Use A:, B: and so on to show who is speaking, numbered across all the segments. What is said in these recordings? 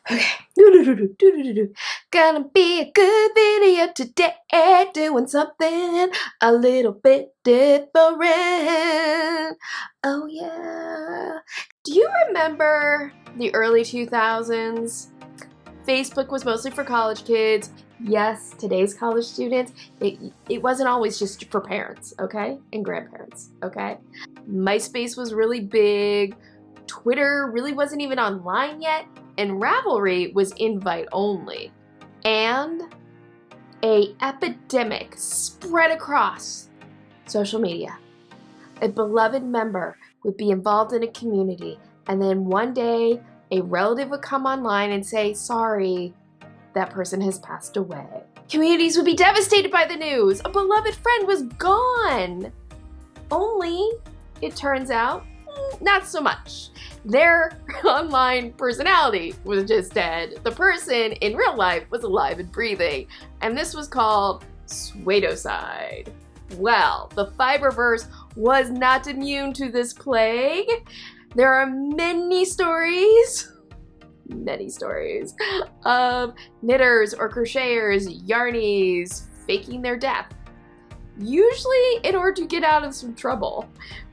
A: Okay. Gonna be a good video today, doing something a little bit different. Oh yeah. Do you remember the early 2000s? Facebook was mostly for college kids. Yes, today's college students, it wasn't always just for parents, okay? And grandparents, okay? MySpace was really big. Twitter really wasn't even online yet. And Ravelry was invite only. And an epidemic spread across social media. A beloved member would be involved in a community, and then one day a relative would come online and say, sorry, that person has passed away. Communities would be devastated by the news. A beloved friend was gone. Only, it turns out, not so much. Their online personality was just dead. The person in real life was alive and breathing, and this was called Swadocide. Well, the Fiberverse was not immune to this plague. There are many stories of knitters or crocheters, yarnies, faking their death, usually in order to get out of some trouble.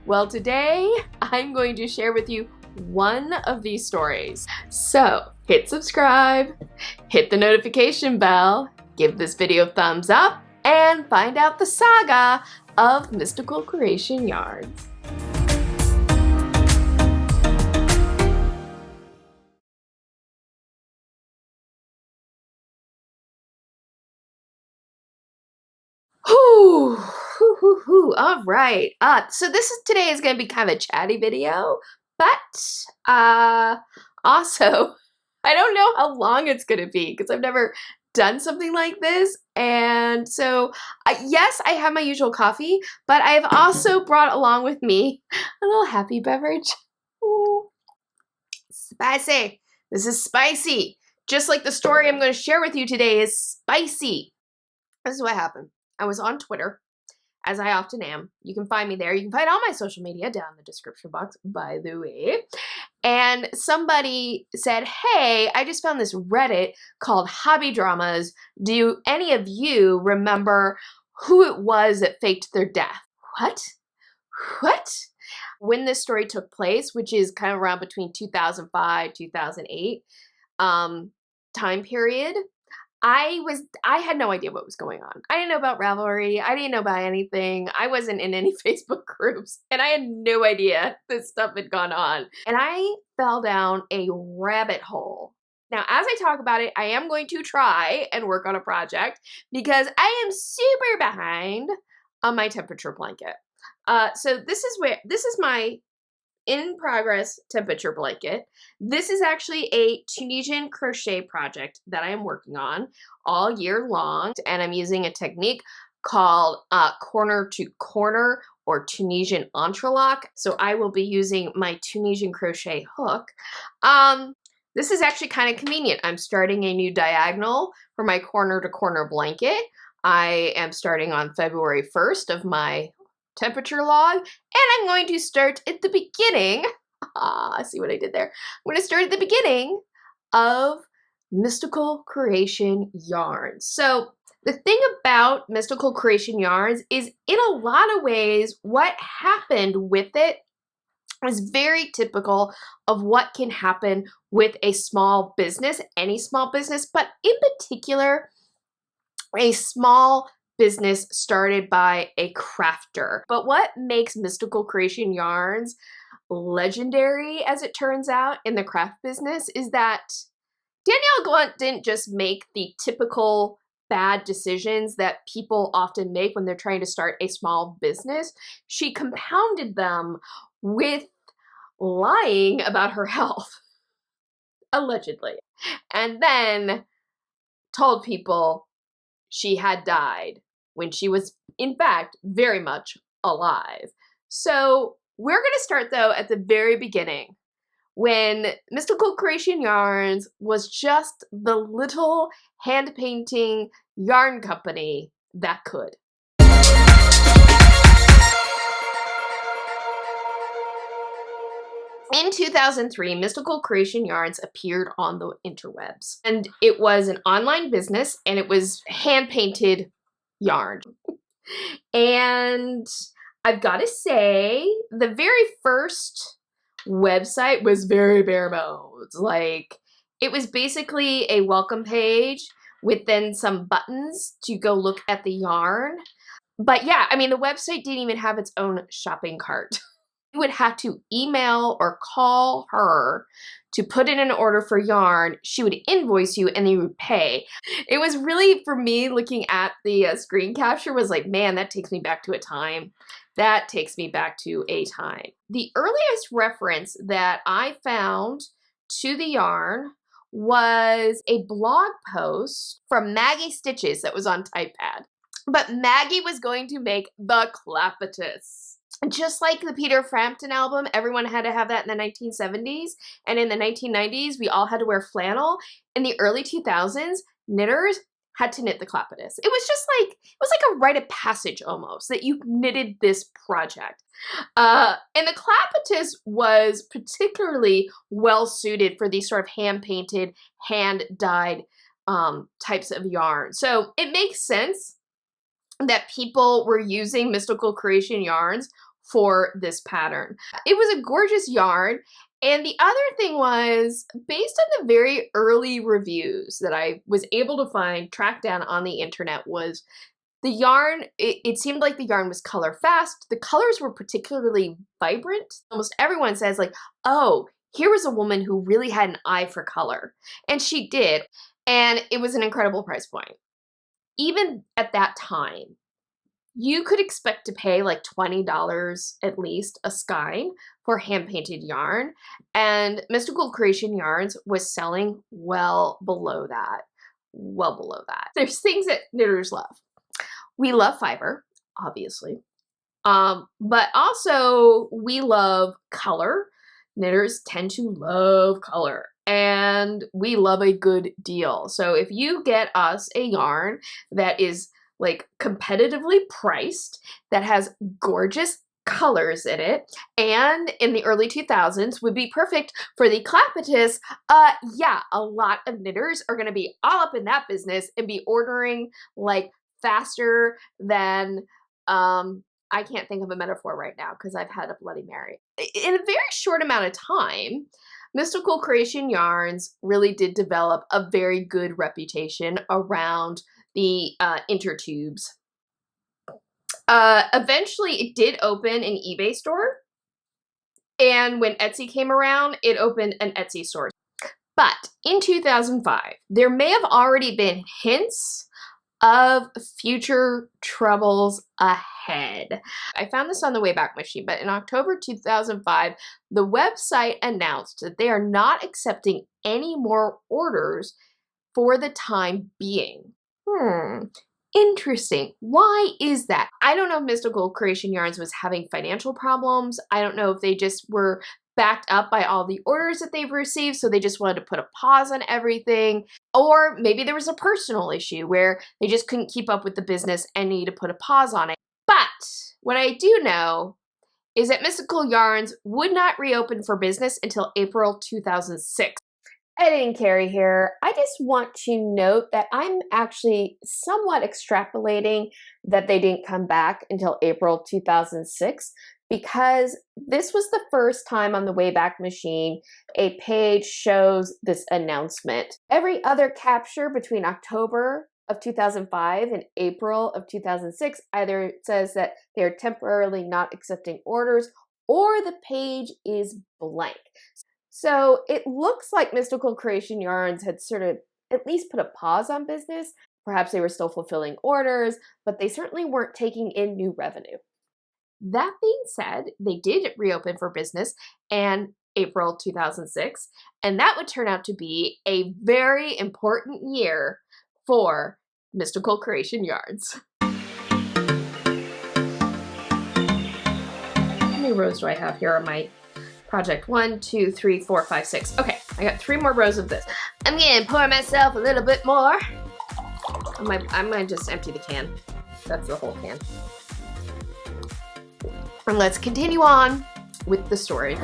A: Well, today I'm going to share with you one of these stories. So hit subscribe, hit the notification bell, give this video a thumbs up, and find out the saga of Mystical Creation Yarns. All right. So today is going to be kind of a chatty video, but also I don't know how long it's going to be because I've never done something like this. And so, yes, I have my usual coffee, but I've also brought along with me a little happy beverage. Ooh. Spicy. This is spicy. Just like the story I'm going to share with you today is spicy. This is what happened. I was on Twitter, as I often am. You can find me there. You can find all my social media down in the description box, by the way. And somebody said, hey, I just found this Reddit called Hobby Dramas. Do any of you remember who it was that faked their death? What? When this story took place, which is kind of around between 2005, 2008 time period, I had no idea what was going on. I didn't know about Ravelry. I didn't know about anything. I wasn't in any Facebook groups, and I had no idea this stuff had gone on. And I fell down a rabbit hole. Now, as I talk about it, I am going to try and work on a project because I am super behind on my temperature blanket. So this is my in-progress temperature blanket. This is actually a Tunisian crochet project that I am working on all year long, and I'm using a technique called corner to corner or Tunisian entrelac. So I will be using my Tunisian crochet hook. This is actually kind of convenient. I'm starting a new diagonal for my corner to corner blanket. I am starting on February 1st of my temperature log, and I'm going to start at the beginning. See what I did there? I'm going to start at the beginning of Mystical Creation Yarns. So the thing about Mystical Creation Yarns is, in a lot of ways, what happened with it is very typical of what can happen with a small business, any small business, but in particular, a small business started by a crafter. But what makes Mystical Creation Yarns legendary, as it turns out, in the craft business is that Danielle Glunt didn't just make the typical bad decisions that people often make when they're trying to start a small business. She compounded them with lying about her health, allegedly, and then told people she had died when she was, in fact, very much alive. So we're going to start, though, at the very beginning, when Mystical Creation Yarns was just the little hand-painting yarn company that could. In 2003, Mystical Creation Yarns appeared on the interwebs, and it was an online business, and it was hand-painted yarn. And I've got to say, the very first website was very bare bones. Like, it was basically a welcome page with then some buttons to go look at the yarn. But yeah, I mean, the website didn't even have its own shopping cart. You would have to email or call her to put in an order for yarn. She would invoice you and then you would pay. It was really, for me, looking at the screen capture was like, man, that takes me back to a time. That takes me back to a time. The earliest reference that I found to the yarn was a blog post from Maggie Stitches that was on Typepad. But Maggie was going to make the Clappetus. Just like the Peter Frampton album, everyone had to have that in the 1970s. And in the 1990s, we all had to wear flannel. In the early 2000s, knitters had to knit the Clappetus. It was just like, it was like a rite of passage almost, that you knitted this project. And the Clappetus was particularly well suited for these sort of hand-painted, hand-dyed types of yarn. So it makes sense that people were using Mystical Creation Yarns for this pattern. It was a gorgeous yarn. And the other thing was, based on the very early reviews that I was able to find, track down on the internet, was the yarn, it seemed like the yarn was color fast. The colors were particularly vibrant. Almost everyone says like, oh, here was a woman who really had an eye for color. And she did. And it was an incredible price point. Even at that time, you could expect to pay like $20 at least a skein for hand-painted yarn, and Mystical Creation Yarns was selling well below that. Well below that. There's things that knitters love. We love fiber, obviously, but also we love color. Knitters tend to love color. And we love a good deal. So if you get us a yarn that is like competitively priced, that has gorgeous colors in it, and in the early 2000s would be perfect for the Clappetus, yeah, a lot of knitters are going to be all up in that business and be ordering like faster than, I can't think of a metaphor right now because I've had a Bloody Mary. In a very short amount of time, Mystical Creation Yarns really did develop a very good reputation around the intertubes. Eventually, it did open an eBay store, and when Etsy came around, it opened an Etsy store. But in 2005, there may have already been hints of future troubles ahead. I found this on the Wayback Machine, but in October 2005, the website announced that they are not accepting any more orders for the time being. Interesting. Why is that? I don't know if Mystical Creation Yarns was having financial problems. I don't know if they just were backed up by all the orders that they've received, so they just wanted to put a pause on everything. Or maybe there was a personal issue where they just couldn't keep up with the business and need to put a pause on it. But what I do know is that Mystical Yarns would not reopen for business until April 2006. Editing Carrie here. I just want to note that I'm actually somewhat extrapolating that they didn't come back until April 2006 because this was the first time on the Wayback Machine a page shows this announcement. Every other capture between October of 2005 and April of 2006 either says that they are temporarily not accepting orders or the page is blank. So it looks like Mystical Creation Yarns had sort of at least put a pause on business. Perhaps they were still fulfilling orders, but they certainly weren't taking in new revenue. That being said, they did reopen for business in April 2006, and that would turn out to be a very important year for Mystical Creation Yarns. How many rows do I have here on my project? 1, 2, 3, 4, 5, 6. Okay, I got 3 more rows of this. I'm gonna pour myself a little bit more. I'm gonna just empty the can. That's the whole can. And let's continue on with the story.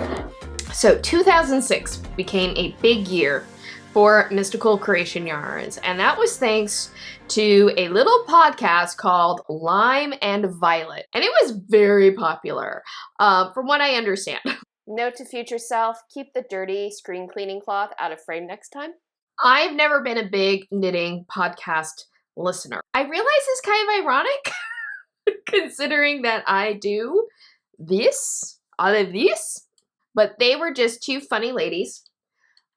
A: So 2006 became a big year for Mystical Creation Yarns, and that was thanks to a little podcast called Lime and Violet, and it was very popular, from what I understand.
B: Note to future self, keep the dirty screen cleaning cloth out of frame next time.
A: I've never been a big knitting podcast listener. I realize it's kind of ironic considering that I do all of this, but they were just two funny ladies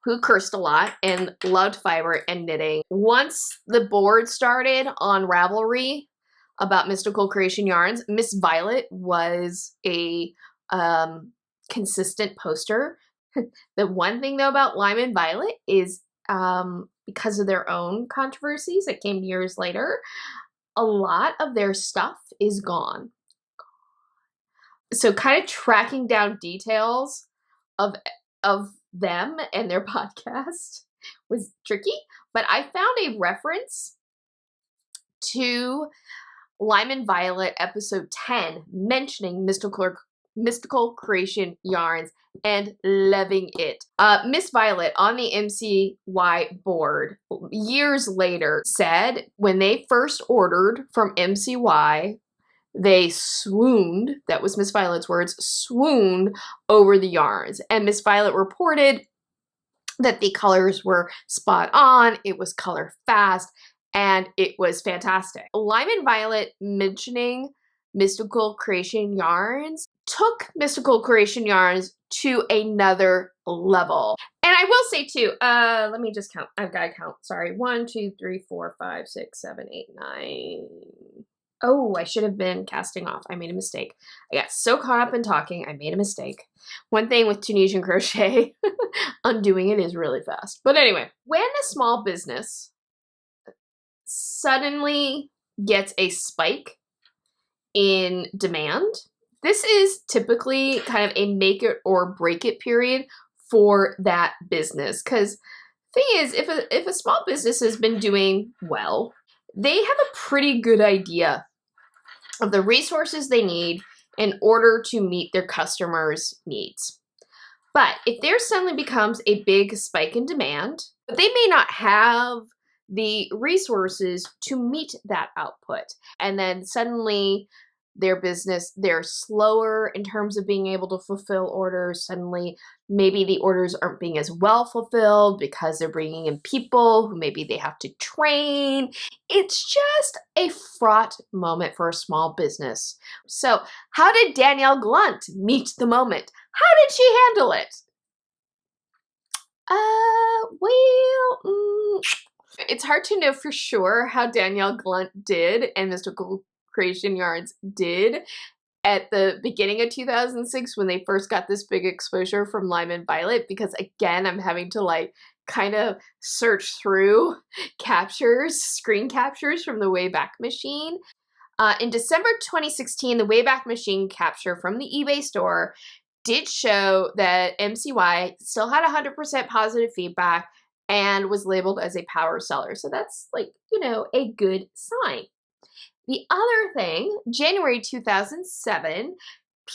A: who cursed a lot and loved fiber and knitting. Once the board started on Ravelry about Mystical Creation Yarns, Miss Violet was a consistent poster. The one thing though about Lime and Violet is because of their own controversies that came years later, a lot of their stuff is gone. So kind of tracking down details of them and their podcast was tricky, but I found a reference to Lime and Violet episode 10 mentioning Mystical Creation Yarns and loving it. Miss Violet on the MCY board years later said when they first ordered from MCY, they swooned, that was Miss Violet's words, swooned over the yarns. And Miss Violet reported that the colors were spot on, it was color fast, and it was fantastic. Lime and Violet mentioning Mystical Creation Yarns took Mystical Creation Yarns to another level. And I will say too, let me just count. I've got to count. Sorry. 1, 2, 3, 4, 5, 6, 7, 8, 9. Oh, I should have been casting off. I made a mistake. I got so caught up in talking, I made a mistake. One thing with Tunisian crochet, undoing it is really fast. But anyway, when a small business suddenly gets a spike in demand, this is typically kind of a make it or break it period for that business. Because thing is, if a small business has been doing well, they have a pretty good idea of the resources they need in order to meet their customers' needs. But if there suddenly becomes a big spike in demand, they may not have the resources to meet that output. And then suddenly their business, they're slower in terms of being able to fulfill orders. Suddenly, maybe the orders aren't being as well fulfilled because they're bringing in people who maybe they have to train. It's just a fraught moment for a small business. So how did Danielle Glunt meet the moment? How did she handle it? It's hard to know for sure how Danielle Glunt did and Mystical Creation Yarns did at the beginning of 2006 when they first got this big exposure from Lime and Violet, because again, I'm having to like kind of search through screen captures from the Wayback Machine. In December 2016, the Wayback Machine capture from the eBay store did show that MCY still had 100% positive feedback and was labeled as a power seller. So that's like, you know, a good sign. The other thing, January 2007,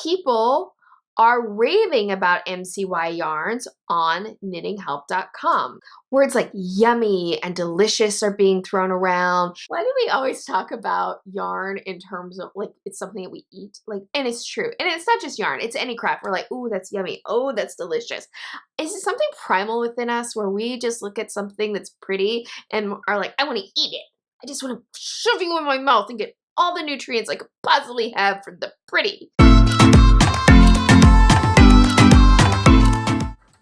A: people are raving about MCY yarns on knittinghelp.com. Words like yummy and delicious are being thrown around. Why do we always talk about yarn in terms of like it's something that we eat? Like, and it's true. And it's not just yarn, it's any craft. We're like, ooh, that's yummy. Oh, that's delicious. Is it something primal within us where we just look at something that's pretty and are like, I want to eat it. I just want to shove it in my mouth and get all the nutrients I could possibly have from the pretty.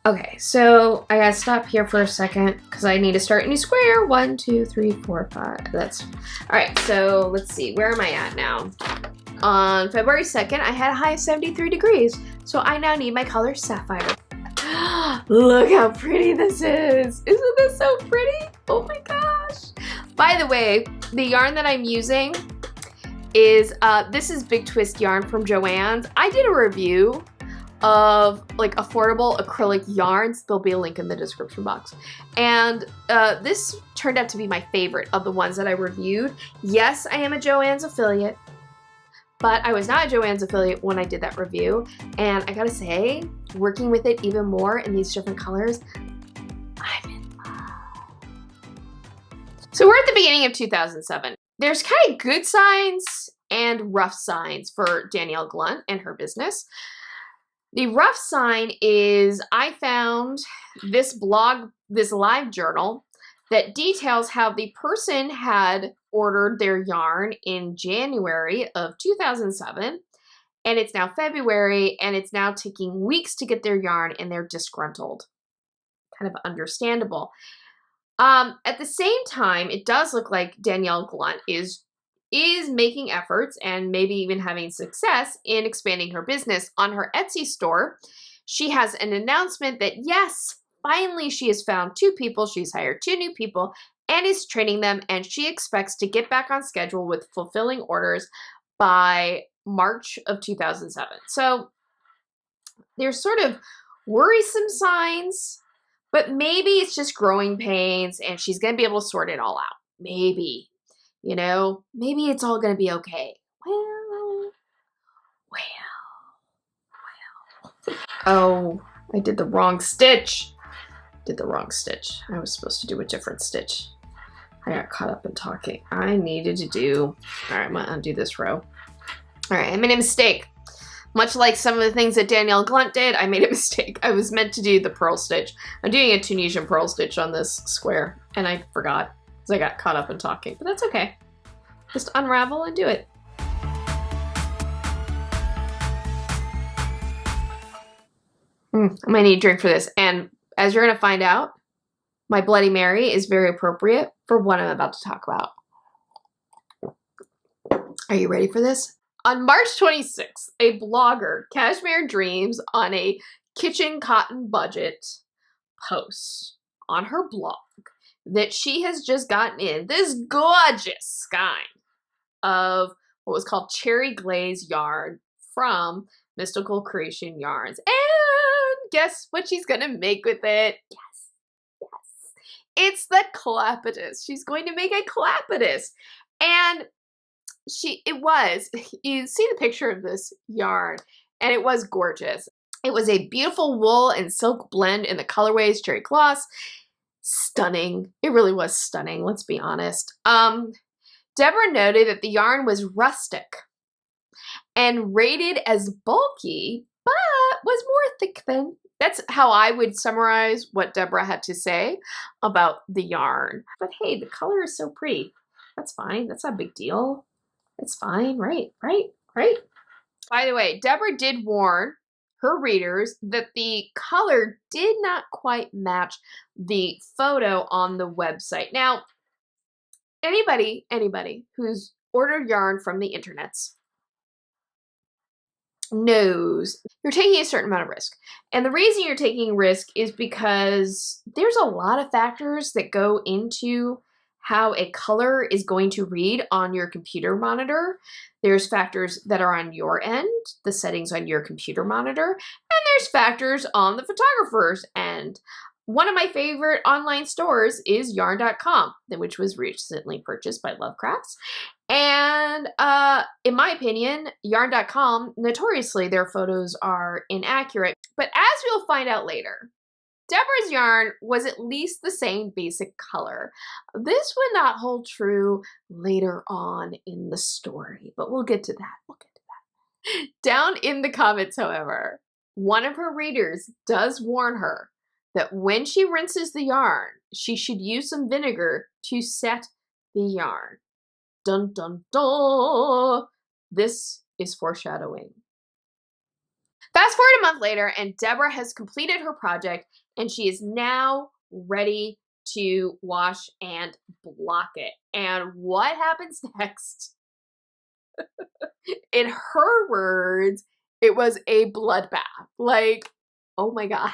A: Okay, so I gotta stop here for a second because I need to start a new square. 1, 2, 3, 4, 5. That's all right. So let's see. Where am I at now? On February 2nd, I had a high of 73 degrees. So I now need my color Sapphire. Look how pretty this is. Isn't this so pretty? Oh my gosh. By the way, the yarn that I'm using is, this is Big Twist yarn from Joann's. I did a review of like affordable acrylic yarns. There'll be a link in the description box. And this turned out to be my favorite of the ones that I reviewed. Yes, I am a Joann's affiliate, but I was not a Joann's affiliate when I did that review, and I gotta say, working with it even more in these different colors, I'm in love. So we're at the beginning of 2007. There's kind of good signs and rough signs for Danielle Glunt and her business. The rough sign is I found this blog, this live journal that details how the person had ordered their yarn in January of 2007, and it's now February, and it's now taking weeks to get their yarn, and they're disgruntled. Kind of understandable. At the same time, it does look like Danielle Glunt is making efforts and maybe even having success in expanding her business. On her Etsy store, she has an announcement that yes, finally she has found 2 people, she's hired 2 new people and is training them, and she expects to get back on schedule with fulfilling orders by March of 2007. So there's sort of worrisome signs, but maybe it's just growing pains and she's going to be able to sort it all out. Maybe. You know, maybe it's all gonna be okay. Well. Oh, I did the wrong stitch. I was supposed to do a different stitch. I got caught up in talking. I needed to do, all right, I'm gonna undo this row. All right, I made a mistake. Much like some of the things that Danielle Glunt did, I made a mistake. I was meant to do the purl stitch. I'm doing a Tunisian purl stitch on this square, and I forgot. I got caught up in talking, but that's okay. Just unravel and do it. I might need a drink for this. And as you're going to find out, my Bloody Mary is very appropriate for what I'm about to talk about. Are you ready for this? On March 26th, a blogger, Cashmere Dreams on a kitchen cotton budget, posts on her blog that she has just gotten in this gorgeous skein of what was called cherry glaze yarn from Mystical Creation Yarns. And guess what she's gonna make with it? Yes. It's the clapidus. She's going to make a clapidus. And you see the picture of this yarn, and it was gorgeous. It was a beautiful wool and silk blend in the colorways, cherry gloss. Stunning. It really was stunning, let's be honest. Deborah noted that the yarn was rustic and rated as bulky, but was more thick thin. That's how I would summarize what Deborah had to say about the yarn. But hey, the color is so pretty. That's fine. That's not a big deal. It's fine, right? By the way, Deborah did warn her readers that the color did not quite match the photo on the website. Now, anybody who's ordered yarn from the internets knows you're taking a certain amount of risk. And the reason you're taking risk is because there's a lot of factors that go into how a color is going to read on your computer monitor. There's factors that are on your end, the settings on your computer monitor, and there's factors on the photographer's end. One of my favorite online stores is yarn.com, which was recently purchased by Lovecrafts. And in my opinion, yarn.com, notoriously, their photos are inaccurate. But as we'll find out later, Deborah's yarn was at least the same basic color. This would not hold true later on in the story, but we'll get to that. Down in the comments, however, one of her readers does warn her that when she rinses the yarn, she should use some vinegar to set the yarn. Dun dun dun! This is foreshadowing. Fast forward a month later, and Deborah has completed her project, and she is now ready to wash and block it. And what happens next? In her words, it was a bloodbath. Like, oh my God.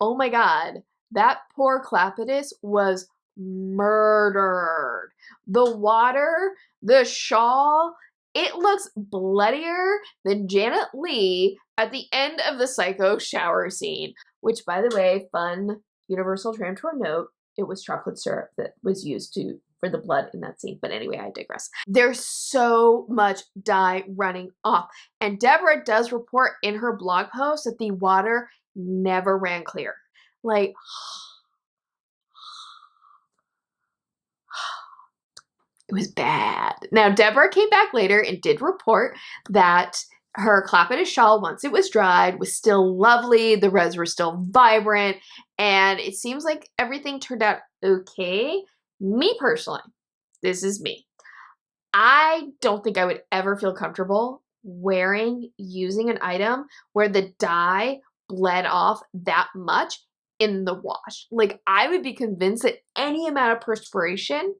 A: Oh my God. That poor clapidus was murdered. The water, the shawl, it looks bloodier than Janet Leigh at the end of the Psycho shower scene, which, by the way, fun Universal Tram Tour note, it was chocolate syrup that was used to for the blood in that scene. But anyway, I digress. There's so much dye running off. And Deborah does report in her blog post that the water never ran clear. Like, it was bad. Now, Deborah came back later and did report that her clapetted shawl, once it was dried, was still lovely. The reds were still vibrant. And it seems like everything turned out okay. Me personally, this is me. I don't think I would ever feel comfortable using an item where the dye bled off that much in the wash. Like, I would be convinced that any amount of perspiration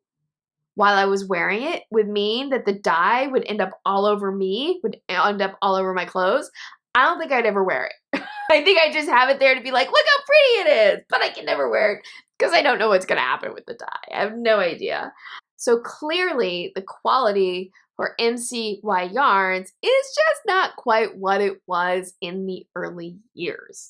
A: while I was wearing it would mean that the dye would end up all over me, would end up all over my clothes. I don't think I'd ever wear it. I think I just have it there to be like, look how pretty it is, but I can never wear it because I don't know what's going to happen with the dye. I have no idea. So clearly the quality for MCY yarns is just not quite what it was in the early years.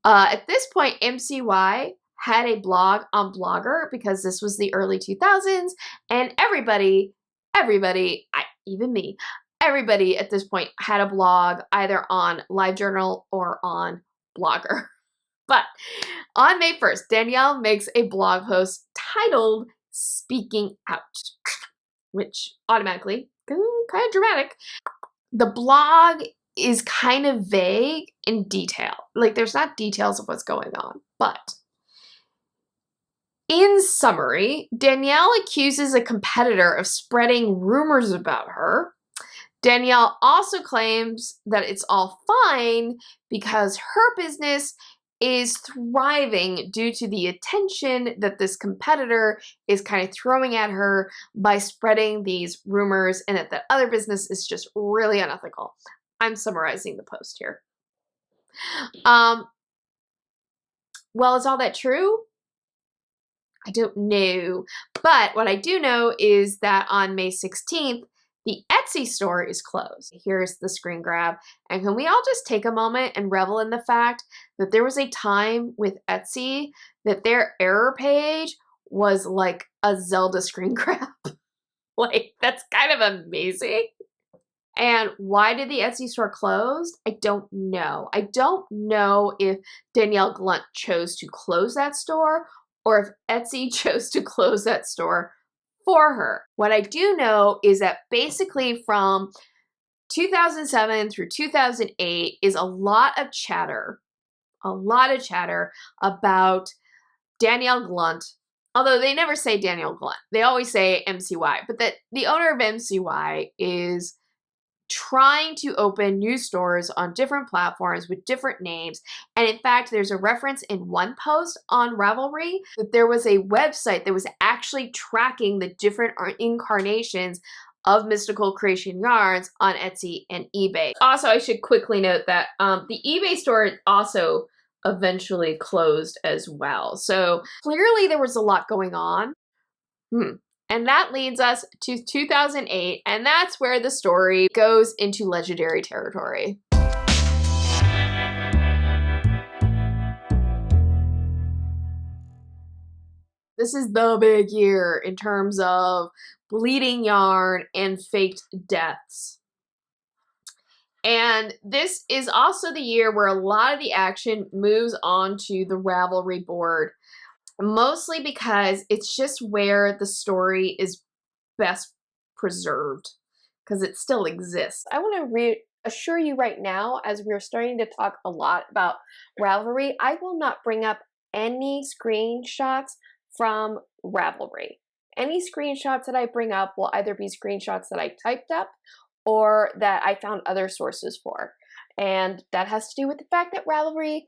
A: At this point, MCY had a blog on Blogger because this was the early 2000s, and everybody, even me, everybody at this point had a blog either on LiveJournal or on Blogger. But on May 1st, Danielle makes a blog post titled Speaking Out, which automatically, kind of dramatic. The blog is kind of vague in detail. Like, there's not details of what's going on, but in summary, Danielle accuses a competitor of spreading rumors about her. Danielle also claims that it's all fine because her business is thriving due to the attention that this competitor is kind of throwing at her by spreading these rumors, and that the other business is just really unethical. I'm summarizing the post here. Well, is all that true? I don't know. But what I do know is that on May 16th, the Etsy store is closed. Here's the screen grab. And can we all just take a moment and revel in the fact that there was a time with Etsy that their error page was like a Zelda screen grab? Like, that's kind of amazing. And why did the Etsy store close? I don't know. I don't know if Danielle Glunt chose to close that store or if Etsy chose to close that store for her. What I do know is that basically from 2007 through 2008 is a lot of chatter about Danielle Glunt. Although they never say Danielle Glunt, they always say MCY, but that the owner of MCY is trying to open new stores on different platforms with different names. And in fact, there's a reference in one post on Ravelry that there was a website that was actually tracking the different incarnations of Mystical Creation Yarns on Etsy and eBay. Also, I should quickly note that the eBay store also eventually closed as well. So clearly there was a lot going on. And that leads us to 2008, and that's where the story goes into legendary territory. This is the big year in terms of bleeding yarn and faked deaths. And this is also the year where a lot of the action moves on to the Ravelry board. Mostly because it's just where the story is best preserved, because it still exists.
B: I want to reassure you right now, as we're starting to talk a lot about Ravelry, I will not bring up any screenshots from Ravelry. Any screenshots that I bring up will either be screenshots that I typed up or that I found other sources for. And that has to do with the fact that Ravelry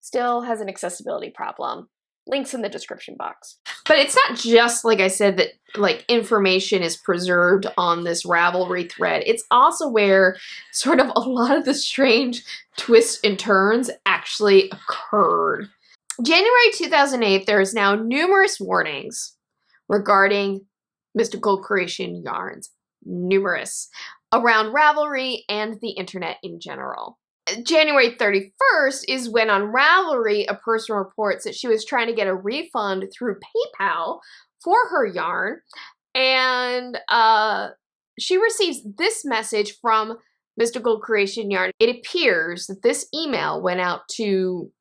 B: still has an accessibility problem. Links in the description box.
A: But it's not just, like I said, that like information is preserved on this Ravelry thread. It's also where sort of a lot of the strange twists and turns actually occurred. January 2008, there is now numerous warnings regarding Mystical Creation Yarns. Numerous. Around Ravelry and the internet in general. January 31st is when on Ravelry, a person reports that she was trying to get a refund through PayPal for her yarn. And she receives this message from Mystical Creation Yarn. It appears that this email went out to,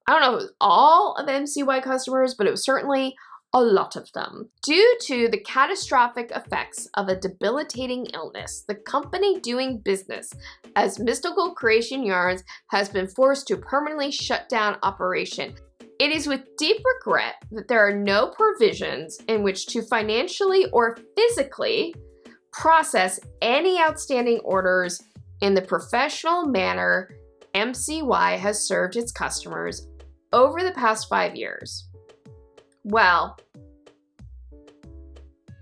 A: I don't know if it was all of MCY customers, but it was certainly a lot of them. Due to the catastrophic effects of a debilitating illness, the company doing business as Mystical Creation Yarns has been forced to permanently shut down operation. It is with deep regret that there are no provisions in which to financially or physically process any outstanding orders in the professional manner MCY has served its customers over the past 5 years. Well,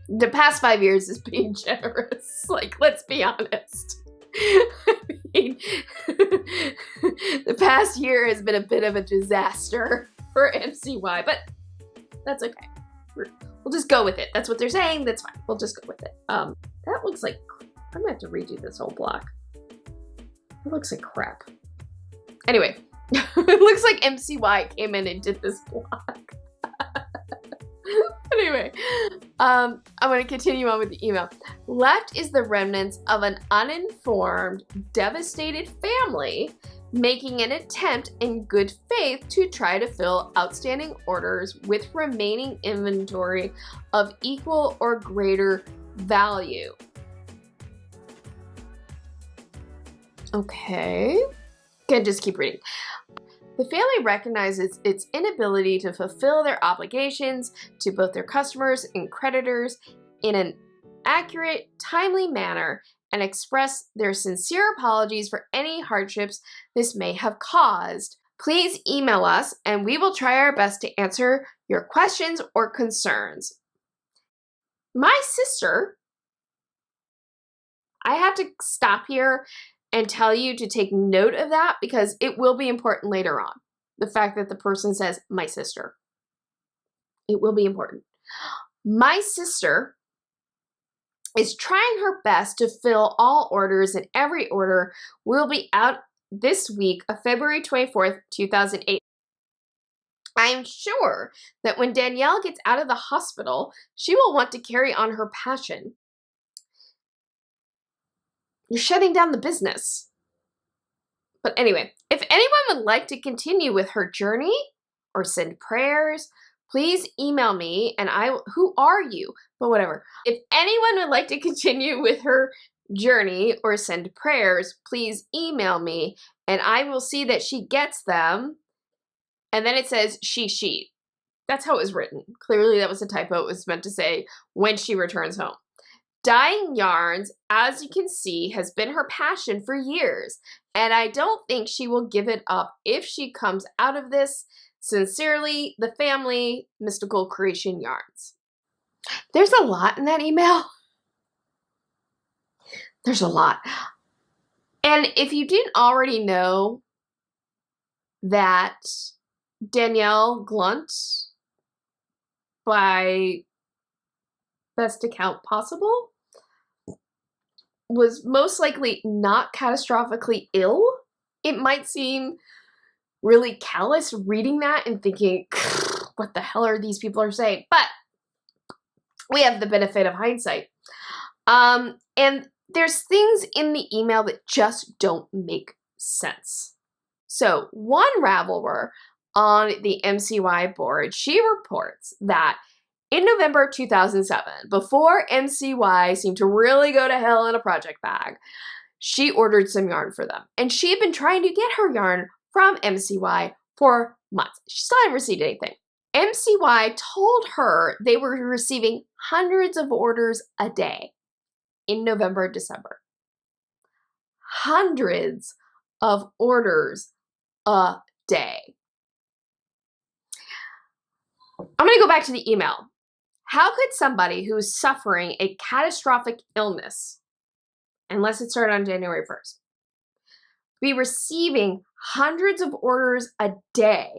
A: the past 5 years is being generous. Like, let's be honest. I mean, the past year has been a bit of a disaster for MCY, but that's okay. We'll just go with it. That's what they're saying. That's fine. We'll just go with it. That looks like, I'm gonna have to redo this whole block. It looks like crap. Anyway, it looks like MCY came in and did this block. Anyway, I'm going to continue on with the email. Left is the remnants of an uninformed, devastated family making an attempt in good faith to try to fill outstanding orders with remaining inventory of equal or greater value. Okay, can just keep reading. The family recognizes its inability to fulfill their obligations to both their customers and creditors in an accurate, timely manner and express their sincere apologies for any hardships this may have caused. Please email us and we will try our best to answer your questions or concerns. My sister, I have to stop here and tell you to take note of that because it will be important later on. The fact that the person says, my sister. It will be important. My sister is trying her best to fill all orders, and every order will be out this week of February 24th, 2008. I am sure that when Danielle gets out of the hospital, she will want to carry on her passion. You're shutting down the business. But anyway, if anyone would like to continue with her journey or send prayers, please email me and who are you? But whatever. If anyone would like to continue with her journey or send prayers, please email me and I will see that she gets them. And then it says she. That's how it was written. Clearly that was a typo. It was meant to say when she returns home. Dyeing yarns, as you can see, has been her passion for years, and I don't think she will give it up if she comes out of this. Sincerely, the family, Mystical Creation Yarns. There's a lot in that email. There's a lot. And if you didn't already know that Danielle Glunt, by best account possible, was most likely not catastrophically ill, it might seem really callous reading that and thinking, what the hell are these people are saying? But we have the benefit of hindsight. And there's things in the email that just don't make sense. So one Ravelry on the MCY board, she reports that in November 2007, before MCY seemed to really go to hell in a project bag, she ordered some yarn for them. And she had been trying to get her yarn from MCY for months. She still hadn't received anything. MCY told her they were receiving hundreds of orders a day in November and December. Hundreds of orders a day. I'm going to go back to the email. How could somebody who is suffering a catastrophic illness, unless it started on January 1st, be receiving hundreds of orders a day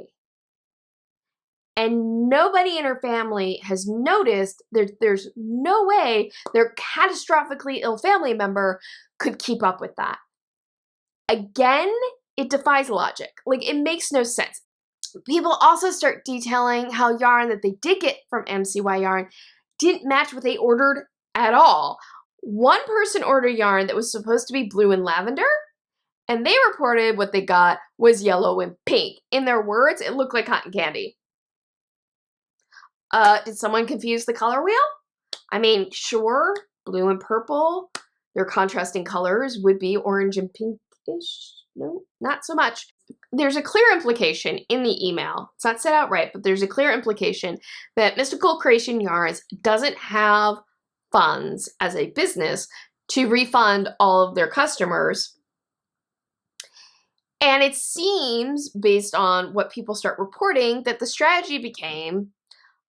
A: and nobody in her family has noticed? There's no way their catastrophically ill family member could keep up with that. Again, it defies logic. Like, it makes no sense. People also start detailing how yarn that they did get from MCY Yarn didn't match what they ordered at all. One person ordered yarn that was supposed to be blue and lavender, and they reported what they got was yellow and pink. In their words, it looked like cotton candy. Did someone confuse the color wheel? I mean, sure, blue and purple, their contrasting colors would be orange and pinkish. No, not so much. There's a clear implication in the email. It's not set out right, but there's a clear implication that Mystical Creation Yarns doesn't have funds as a business to refund all of their customers. And it seems, based on what people start reporting, that the strategy became,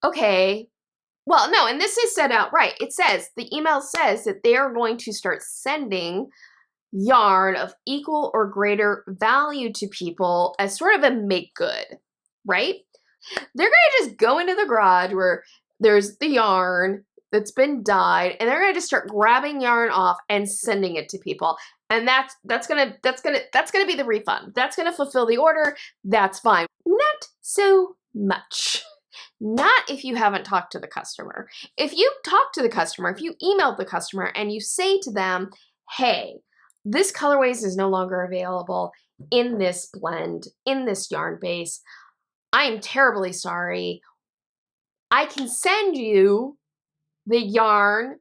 A: okay, well, no, and this is set out right. It says, the email says that they are going to start sending yarn of equal or greater value to people as sort of a make good, right? They're going to just go into the garage where there's the yarn that's been dyed, and they're going to just start grabbing yarn off and sending it to people. And that's gonna be the refund. That's gonna fulfill the order. That's fine. Not so much. Not if you haven't talked to the customer. If you talk to the customer, if you emailed the customer and you say to them, hey, this colorways is no longer available in this blend, in this yarn base. I am terribly sorry. I can send you the yarn,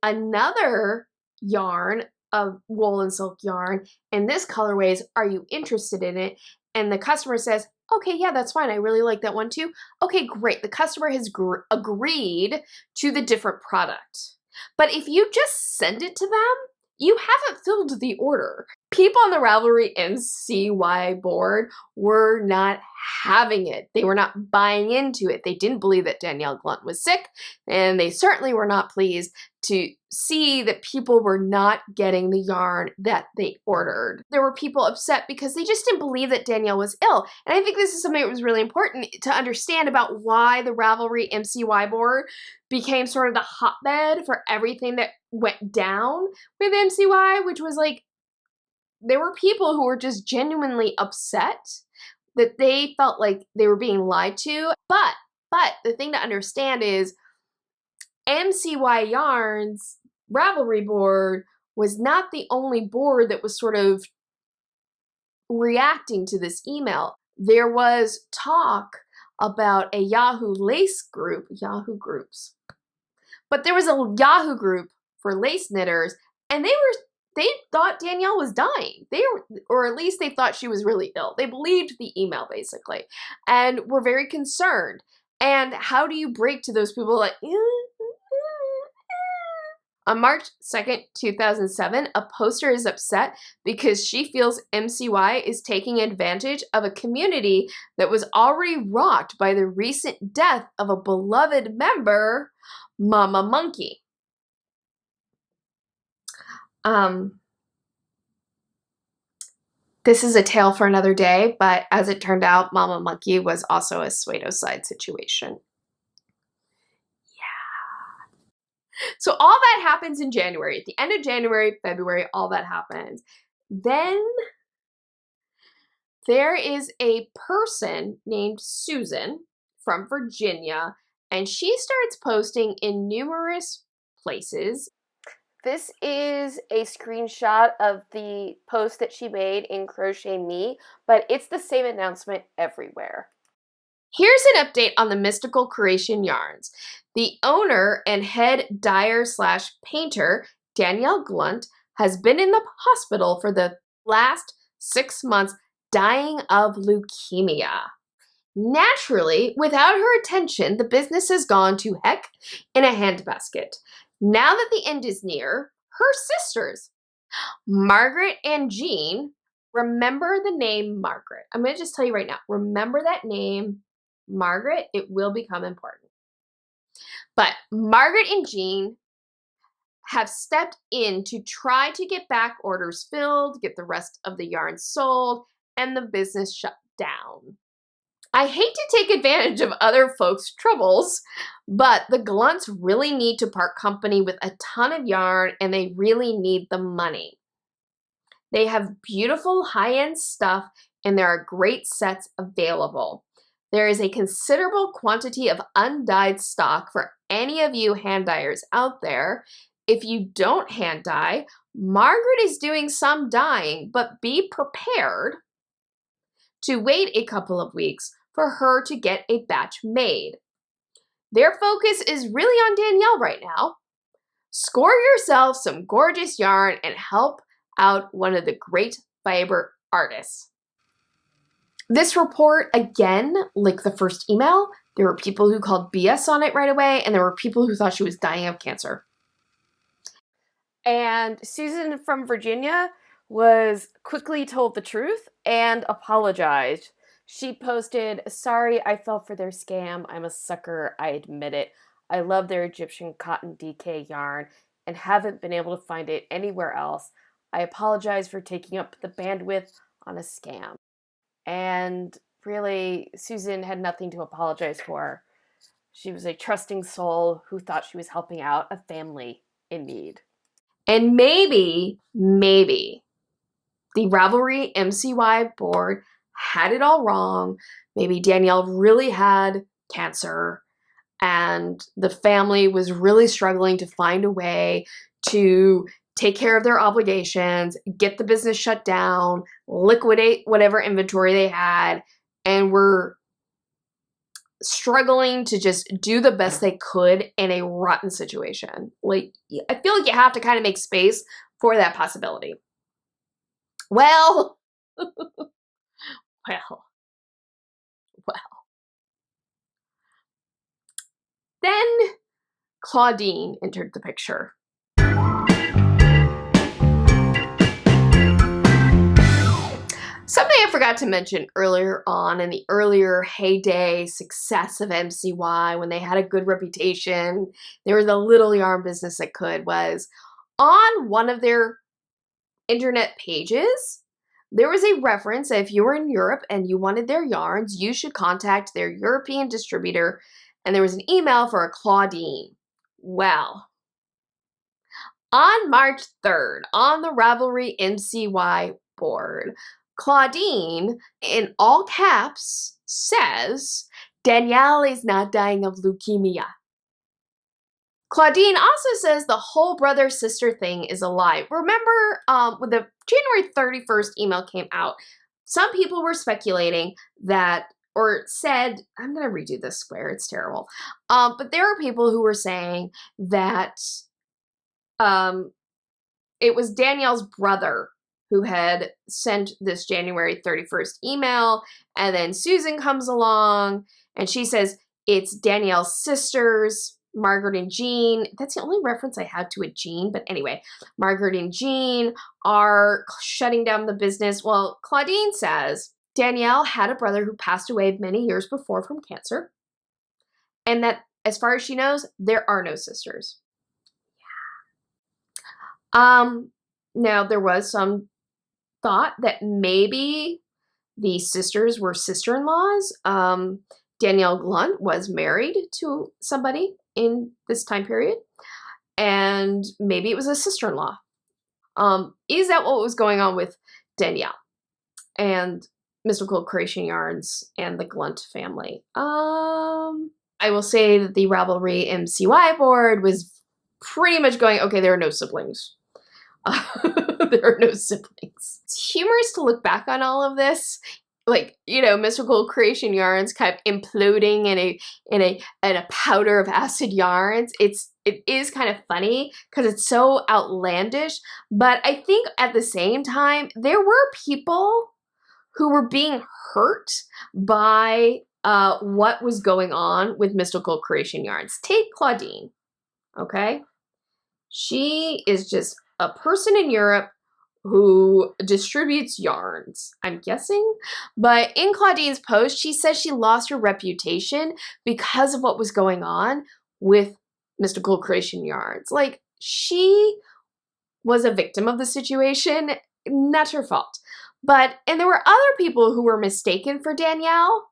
A: another yarn of wool and silk yarn, and this colorways, are you interested in it? And the customer says, okay, yeah, that's fine. I really like that one too. Okay, great. The customer has agreed to the different product. But if you just send it to them, you haven't filled the order. People on the Ravelry MCY board were not having it. They were not buying into it. They didn't believe that Danielle Glunt was sick, and they certainly were not pleased to see that people were not getting the yarn that they ordered. There were people upset because they just didn't believe that Danielle was ill. And I think this is something that was really important to understand about why the Ravelry MCY board became sort of the hotbed for everything that went down with MCY, which was like, there were people who were just genuinely upset that they felt like they were being lied to. But the thing to understand is MCY Yarns Ravelry board was not the only board that was sort of reacting to this email. There was talk about a Yahoo lace group, Yahoo groups. But there was a Yahoo group for lace knitters, and they thought Danielle was dying. Or at least they thought she was really ill. They believed the email, basically, and were very concerned. And how do you break to those people like, on March 2nd, 2007, a poster is upset because she feels MCY is taking advantage of a community that was already rocked by the recent death of a beloved member, Mama Monkey. This is a tale for another day, but as it turned out, Mama Monkey was also a Suedo-side situation. So all that happens in January. At the end of January, February, all that happens. Then there is a person named Susan from Virginia, and she starts posting in numerous places.
B: This is a screenshot of the post that she made in Crochet Me, but it's the same announcement everywhere.
A: Here's an update on the Mystical Creation Yarns. The owner and head dyer/painter, Danielle Glunt, has been in the hospital for the last 6 months, dying of leukemia. Naturally, without her attention, the business has gone to heck in a handbasket. Now that the end is near, her sisters, Margaret and Jean, remember the name Margaret. I'm going to just tell you right now, remember that name, Margaret. It will become important. But Margaret and Jean have stepped in to try to get back orders filled, get the rest of the yarn sold, and the business shut down. I hate to take advantage of other folks' troubles, but the Glunts really need to part company with a ton of yarn, and they really need the money. They have beautiful high-end stuff, and there are great sets available. There is a considerable quantity of undyed stock for any of you hand dyers out there. If you don't hand dye, Margaret is doing some dyeing, but be prepared to wait a couple of weeks for her to get a batch made. Their focus is really on Danielle right now. Score yourself some gorgeous yarn and help out one of the great fiber artists. This report, again, like the first email, there were people who called BS on it right away, and there were people who thought she was dying of cancer.
B: And Susan from Virginia was quickly told the truth and apologized. She posted, "Sorry, I fell for their scam. I'm a sucker, I admit it. I love their Egyptian cotton DK yarn and haven't been able to find it anywhere else. I apologize for taking up the bandwidth on a scam." And really, Susan had nothing to apologize for. She was a trusting soul who thought she was helping out a family in need.
A: And maybe the Ravelry MCY board had it all wrong. Maybe Danielle really had cancer and the family was really struggling to find a way to take care of their obligations, get the business shut down, liquidate whatever inventory they had, and were struggling to just do the best they could in a rotten situation. Like, I feel like you have to kind of make space for that possibility. Well, well. Then Claudine entered the picture. Something I forgot to mention earlier on in the earlier heyday success of MCY, when they had a good reputation, they were the little yarn business that could, was on one of their internet pages, there was a reference that if you were in Europe and you wanted their yarns, you should contact their European distributor, and there was an email for a Claudine. Well, on March 3rd, on the Ravelry MCY board, Claudine, in all caps, says, "Danielle is not dying of leukemia." Claudine also says the whole brother-sister thing is a lie. Remember, when the January 31st email came out, some people were speculating that, or said, I'm going to redo this square, it's terrible. But there were people who were saying that it was Danielle's brother who had sent this January 31st email, and then Susan comes along, and she says it's Danielle's sisters, Margaret and Jean. That's the only reference I had to a Jean, but anyway, Margaret and Jean are shutting down the business. Well, Claudine says Danielle had a brother who passed away many years before from cancer, and that, as far as she knows, there are no sisters. Yeah. Now, there was some thought that maybe the sisters were sister-in-laws. Danielle Glunt was married to somebody in this time period, and maybe it was a sister-in-law. Is that what was going on with Danielle and Mystical Creation Yarns and the Glunt family? I will say that the Ravelry MCY board was pretty much going, okay, there are no siblings. There are no siblings. It's humorous to look back on all of this. Like, you know, Mystical Creation Yarns kind of imploding in a powder of acid yarns. It is kind of funny because it's so outlandish, but I think at the same time there were people who were being hurt by what was going on with Mystical Creation Yarns. Take Claudine, okay? She is just a person in Europe who distributes yarns, I'm guessing. But in Claudine's post, she says she lost her reputation because of what was going on with Mystical Creation Yarns. Like, she was a victim of the situation, not her fault. And there were other people who were mistaken for Danielle,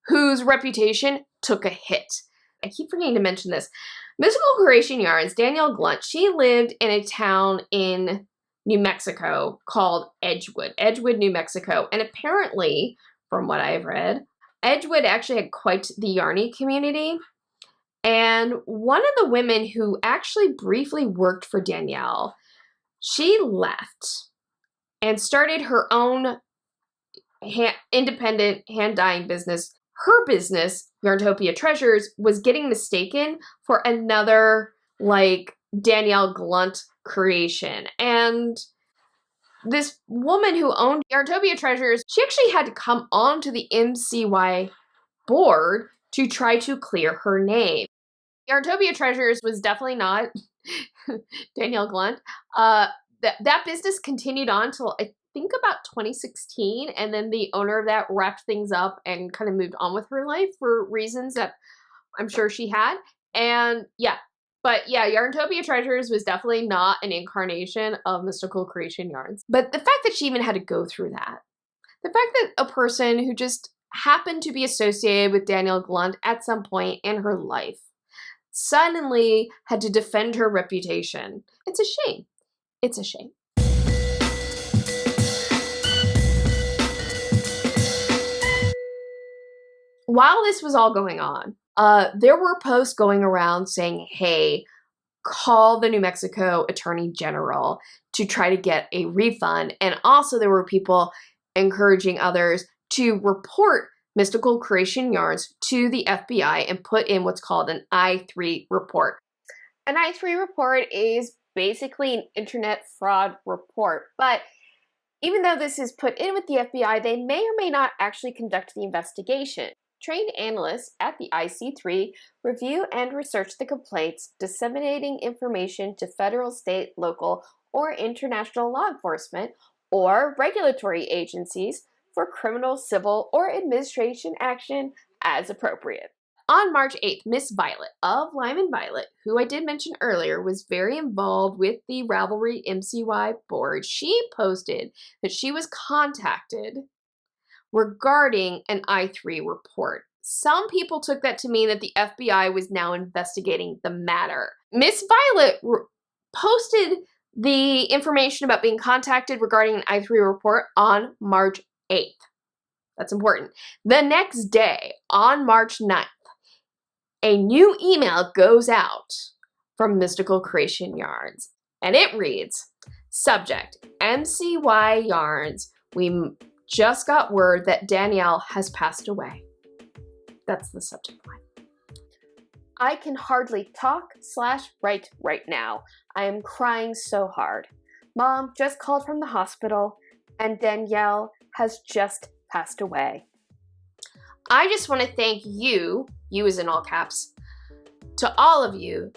A: whose reputation took a hit. I keep forgetting to mention this. Mystical Creation Yarns, Danielle Glunt, she lived in a town in New Mexico called Edgewood, New Mexico. And apparently, from what I've read, Edgewood actually had quite the yarny community. And one of the women who actually briefly worked for Danielle, she left and started her own independent hand dyeing business. Her business, Yarntopia Treasures, was getting mistaken for another like Danielle Glunt creation. And this woman who owned Yarntopia Treasures, she actually had to come onto the MCY board to try to clear her name. Yarntopia Treasures was definitely not Danielle Glunt. That business continued on till I think about 2016, and then the owner of that wrapped things up and kind of moved on with her life for reasons that I'm sure she had. And yeah, but yeah, Yarntopia Treasures was definitely not an incarnation of Mystical Creation Yarns. But the fact that she even had to go through that, the fact that a person who just happened to be associated with Danielle Glunt at some point in her life suddenly had to defend her reputation, it's a shame. It's a shame. While this was all going on, there were posts going around saying, hey, call the New Mexico Attorney General to try to get a refund. And also there were people encouraging others to report Mystical Creation Yarns to the FBI and put in what's called an I-3 report.
B: An I-3 report is basically an internet fraud report, but even though this is put in with the FBI, they may or may not actually conduct the investigation. Trained analysts at the IC3 review and research the complaints, disseminating information to federal, state, local, or international law enforcement or regulatory agencies for criminal, civil, or administration action as appropriate.
A: On March 8th, Miss Violet of Lime Violet, who I did mention earlier was very involved with the Ravelry MCY board, she posted that she was contacted regarding an I-3 report. Some people took that to mean that the FBI was now investigating the matter. Miss Violet posted the information about being contacted regarding an I-3 report on March 8th. That's important. The next day, on March 9th, a new email goes out from Mystical Creation Yarns, and it reads, subject, MCY Yarns, we just got word that Danielle has passed away. That's the subject line.
B: I can hardly talk/write right now. I am crying so hard. Mom just called from the hospital, and Danielle has just passed away.
A: I just want to thank you as in all caps, to all of you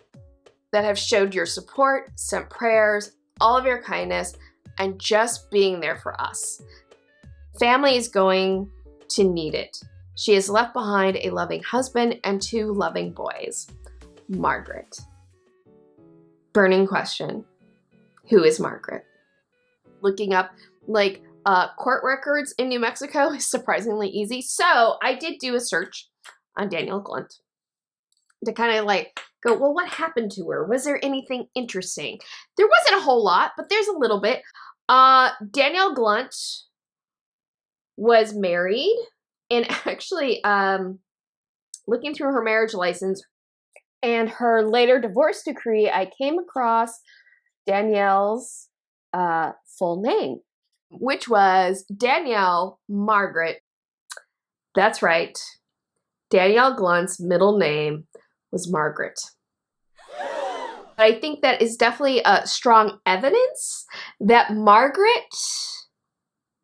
A: that have showed your support, sent prayers, all of your kindness, and just being there for us. Family is going to need it. She has left behind a loving husband and 2 loving boys. Margaret. Burning question. Who is Margaret? Looking up like court records in New Mexico is surprisingly easy. So I did do a search on Danielle Glunt to kind of like go, well, what happened to her? Was there anything interesting? There wasn't a whole lot, but there's a little bit. Danielle Glunt was married, and actually looking through her marriage license
B: and her later divorce decree, I came across Danielle's full name,
A: which was Danielle Margaret. That's right. Danielle Glunt's middle name was Margaret. But I think that is definitely strong evidence that Margaret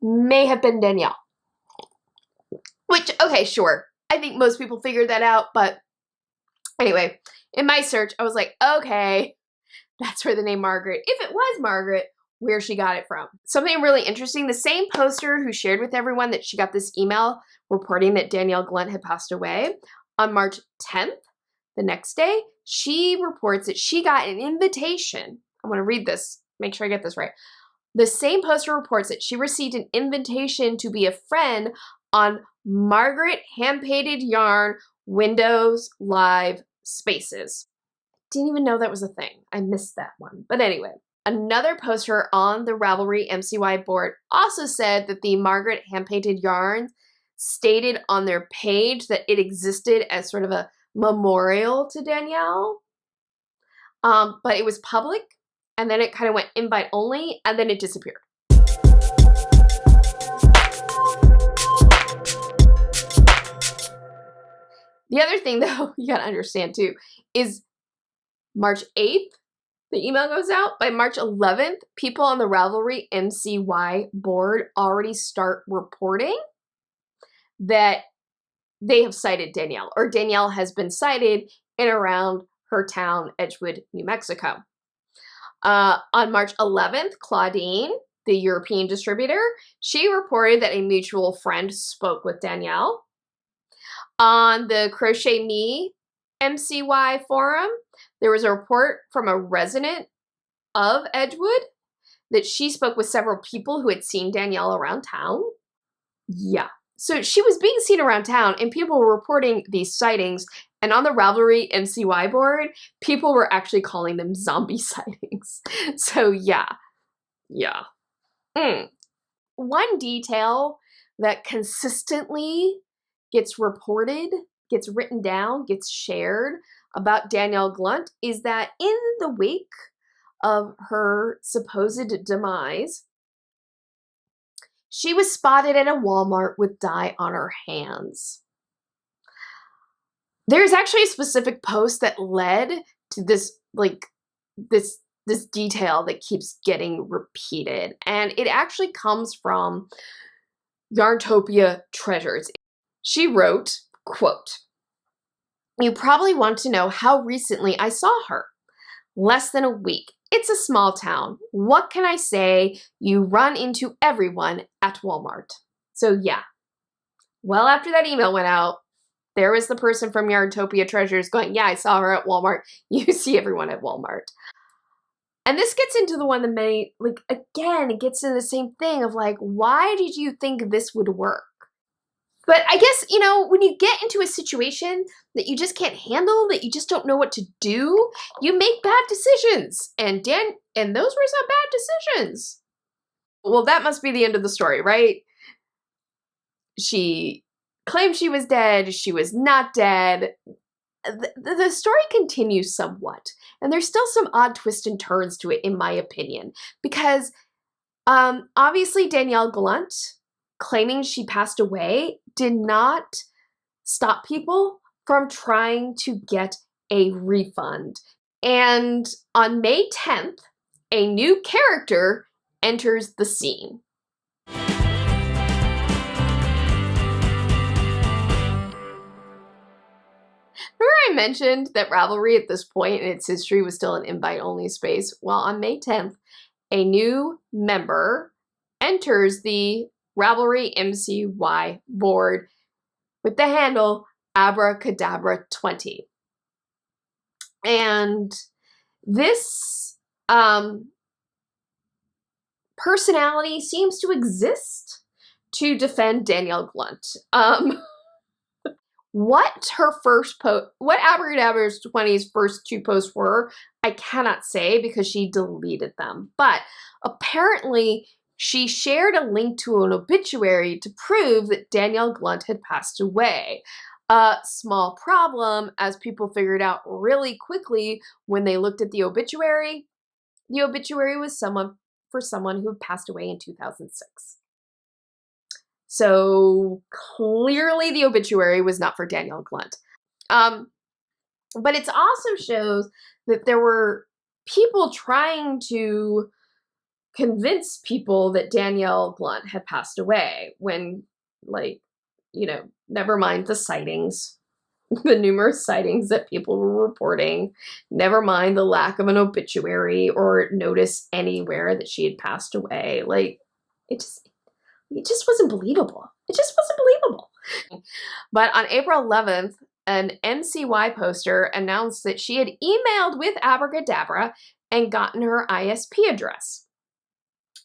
A: may have been Danielle. Which, okay, sure. I think most people figured that out, but anyway, in my search, I was like, okay, that's where the name Margaret, if it was Margaret, where she got it from. Something really interesting, the same poster who shared with everyone that she got this email reporting that Danielle Glunt had passed away, on March 10th, the next day, she reports that she got an invitation. I want to read this, make sure I get this right. The same poster reports that she received an invitation to be a friend on Margaret hand-painted yarn Windows Live Spaces. Didn't even know that was a thing. I missed that one. But anyway, Another poster on the Ravelry MCY board also said that the Margaret hand-painted yarns stated on their page that it existed as sort of a memorial to Danielle, but it was public, and then it kind of went invite only, and then it disappeared. The other thing, though, you gotta understand too, is March 8th, the email goes out. By March 11th, people on the Ravelry MCY board already start reporting that they have cited Danielle, or Danielle has been cited in around her town, Edgewood, New Mexico. On March 11th, Claudine, the European distributor, she reported that a mutual friend spoke with Danielle. On the Crochet Me MCY forum, there was a report from a resident of Edgewood that she spoke with several people who had seen Danielle around town. Yeah. So she was being seen around town, and people were reporting these sightings. And on the Ravelry MCY board, people were actually calling them zombie sightings. So yeah. One detail that consistently gets reported, gets written down, gets shared about Danielle Glunt is that in the wake of her supposed demise, she was spotted at a Walmart with dye on her hands. There's actually a specific post that led to this, this detail that keeps getting repeated, and it actually comes from Yarntopia Treasures. She wrote, quote, "You probably want to know how recently I saw her. Less than a week. It's a small town. What can I say? You run into everyone at Walmart." So yeah, well after that email went out, there was the person from Yarntopia Treasures going, yeah, I saw her at Walmart. You see everyone at Walmart. And this gets into the one that many, again, it gets into the same thing of why did you think this would work? But I guess, when you get into a situation that you just can't handle, that you just don't know what to do, you make bad decisions. And those were some bad decisions. Well, that must be the end of the story, right? She claimed she was dead. She was not dead. The story continues somewhat. And there's still some odd twists and turns to it, in my opinion. Because obviously Danielle Glunt claiming she passed away did not stop people from trying to get a refund. And on May 10th, a new character enters the scene. Remember I mentioned that Ravelry at this point in its history was still an invite-only space? Well, on May 10th, a new member enters the Ravelry MCY board with the handle Abracadabra 20. And this personality seems to exist to defend Danielle Glunt. What Abracadabra 20's first two posts were, I cannot say because she deleted them. But apparently, she shared a link to an obituary to prove that Danielle Glunt had passed away. A small problem, as people figured out really quickly when they looked at the obituary. The obituary was for someone who had passed away in 2006. So clearly the obituary was not for Danielle Glunt. But it also shows that there were people trying to convince people that Danielle Glunt had passed away when, never mind the sightings, the numerous sightings that people were reporting, never mind the lack of an obituary or notice anywhere that she had passed away. It just wasn't believable. It just wasn't believable. But on April 11th, an MCY poster announced that she had emailed with Abracadabra and gotten her ISP address.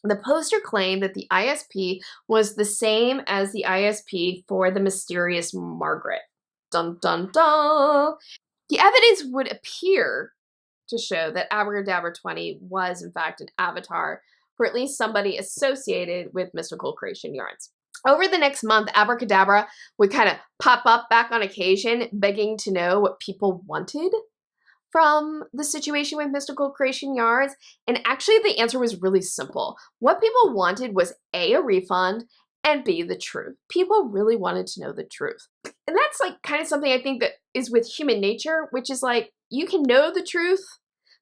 A: The poster claimed that the ISP was the same as the ISP for the mysterious Margaret. Dun dun dun! The evidence would appear to show that Abracadabra 20 was in fact an avatar for at least somebody associated with Mystical Creation Yarns. Over the next month, Abracadabra would kind of pop up back on occasion, begging to know what people wanted from the situation with Mystical Creation Yarns. And actually the answer was really simple. What people wanted was A, a refund, and B, the truth. People really wanted to know the truth. And that's like kind of something I think that is with human nature, which is like, you can know the truth,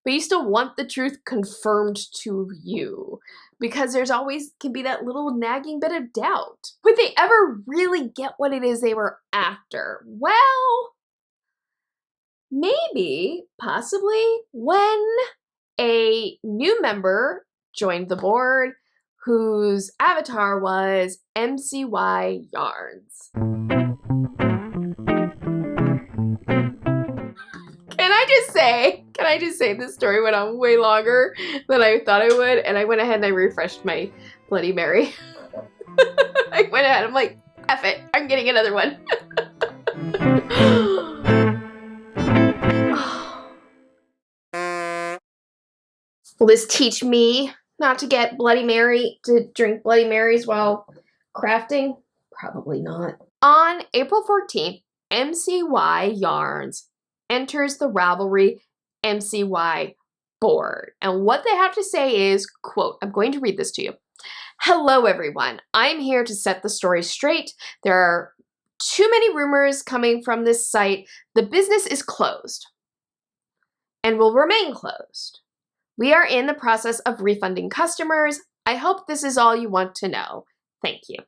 A: but you still want the truth confirmed to you, because there's always can be that little nagging bit of doubt. Would they ever really get what it is they were after? Well, maybe, possibly, when a new member joined the board whose avatar was MCY Yarns. Can I just say this story went on way longer than I thought it would, and I went ahead and I refreshed my Bloody Mary. I went ahead, I'm like, F it, I'm getting another one. Will this teach me not to get Bloody Mary, to drink Bloody Marys while crafting? Probably not. On April 14th, MCY Yarns enters the Ravelry MCY board. And what they have to say is, quote, I'm going to read this to you. Hello, everyone. I'm here to set the story straight. There are too many rumors coming from this site. The business is closed and will remain closed. We are in the process of refunding customers. I hope this is all you want to know. Thank you.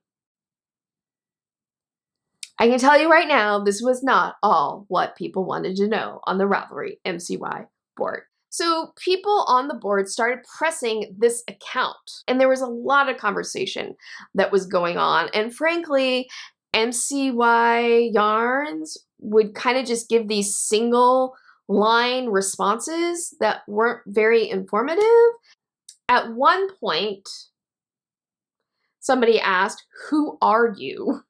A: I can tell you right now, this was not all what people wanted to know on the Ravelry MCY board. So people on the board started pressing this account, and there was a lot of conversation that was going on. And frankly, MCY Yarns would kind of just give these single line responses that weren't very informative. At one point, somebody asked, "Who are you?"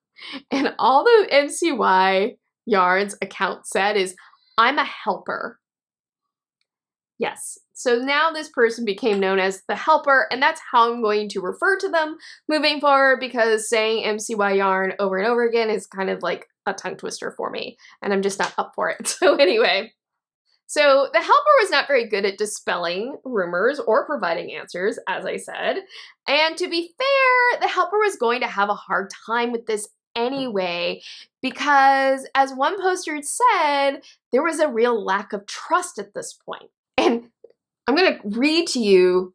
A: And all the MCY Yarns account said is, "I'm a helper." Yes, so now this person became known as the helper, and that's how I'm going to refer to them moving forward, because saying MCY Yarn over and over again is kind of like a tongue twister for me, and I'm just not up for it. So anyway, so the helper was not very good at dispelling rumors or providing answers, as I said. And to be fair, the helper was going to have a hard time with this anyway, because as one poster said, there was a real lack of trust at this point. And I'm going to read to you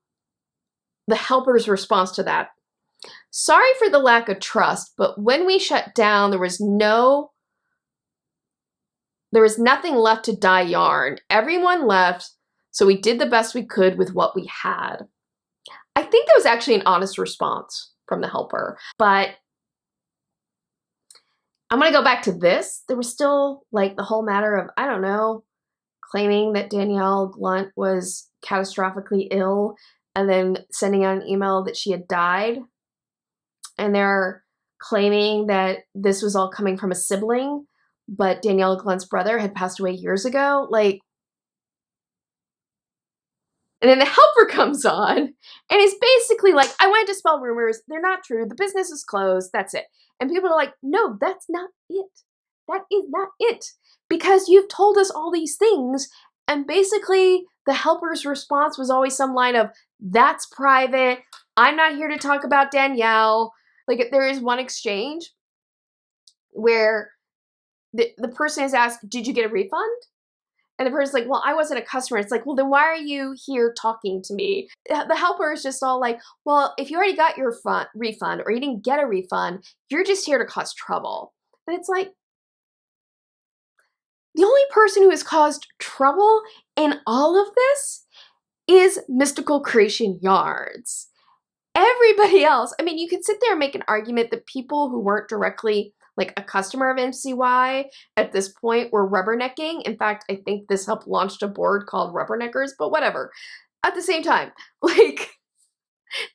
A: the helper's response to that. Sorry for the lack of trust, but when we shut down, there was nothing left to dye yarn. Everyone left, so we did the best we could with what we had. I think that was actually an honest response from the helper, but I'm going to go back to this. There was still like the whole matter of, I don't know, claiming that Danielle Glunt was catastrophically ill and then sending out an email that she had died. And they're claiming that this was all coming from a sibling, but Danielle Glunt's brother had passed away years ago. Like, and then the helper comes on and is basically like, I wanted to dispel rumors. They're not true. The business is closed. That's it. And people are like, no, that's not it. That is not it. Because you've told us all these things. And basically the helper's response was always some line of, that's private. I'm not here to talk about Danielle. Like, there is one exchange where the person is asked, did you get a refund? And the person's like, well, I wasn't a customer. It's like, well, then why are you here talking to me? The helper is just all like, well, if you already got your refund or you didn't get a refund, you're just here to cause trouble. And it's like, the only person who has caused trouble in all of this is Mystical Creation Yarns. Everybody else, I mean, you could sit there and make an argument that people who weren't directly like a customer of MCY at this point were rubbernecking. In fact, I think this helped launch a board called Rubberneckers, but whatever. At the same time, like,